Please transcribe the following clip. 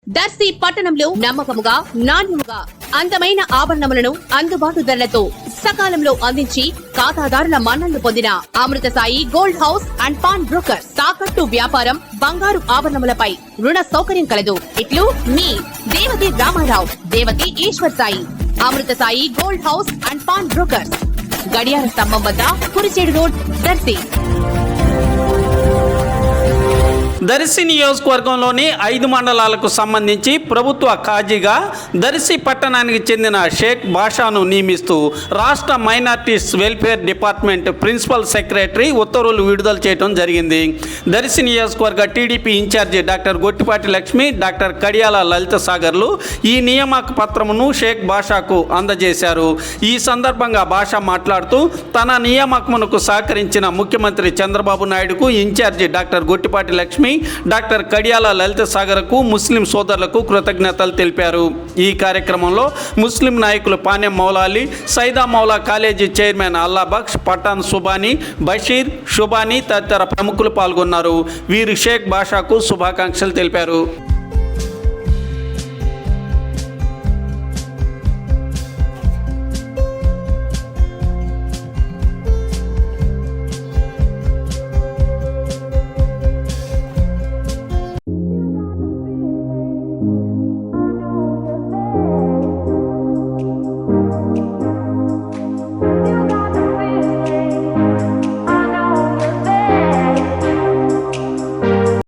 దర్శి పట్టణంలో నమ్మకముగా నాణ్యముగా అందమైన ఆభరణములను అందుబాటు ధరలతో సకాలంలో అందించి ఖాతాదారుల మన్ననలు పొందిన Amrutha Sai gold house and pawn broker తాకట్టు వ్యాపారం బంగారు ఆభరణములపై రుణ సౌకర్యం కలదు. ఇట్లు మీ Devathi Ramarao, Devathi Eshwar Sai, Amrutha Sai gold house and pawn broker, గడియార స్తంభం వద్ద కురిచేడు రోడ్, దర్శి. దర్శి నియోజకవర్గంలోని 5 మండలాలకు సంబంధించి ప్రభుత్వ ఖాజీగా దర్శి పట్టణానికి చెందిన షేక్ బాషాను నియమిస్తూ రాష్ట్ర minorities welfare department principal secretary ఉత్తర్వులు విడుదల చేయడం జరిగింది. దర్శి నియోజకవర్గ TDP in charge doctor Gottipati Lakshmi, doctor Kadiyala Lalitha సాగర్లు ఈ నియామక పత్రమును షేక్ బాషాకు అందజేశారు. ఈ సందర్భంగా బాషా మాట్లాడుతూ తన నియామకమునకు సహకరించిన ముఖ్యమంత్రి చంద్రబాబు నాయుడుకు, in charge doctor Gottipati Lakshmi, doctor Kadiyala Lalitha సాగర్కు, ముస్లిం సోదరులకు కృతజ్ఞతలు తెలిపారు. ఈ కార్యక్రమంలో ముస్లిం నాయకులు పానెం మౌలాలి, సైదా మౌలా కాలేజీ చైర్మన్ అల్లా బక్ష్, పఠాన్ సుబానీ, బషీర్, షుబానీ తదితర ప్రముఖులు పాల్గొన్నారు. వీరు షేక్ బాషాకు శుభాకాంక్షలు తెలిపారు.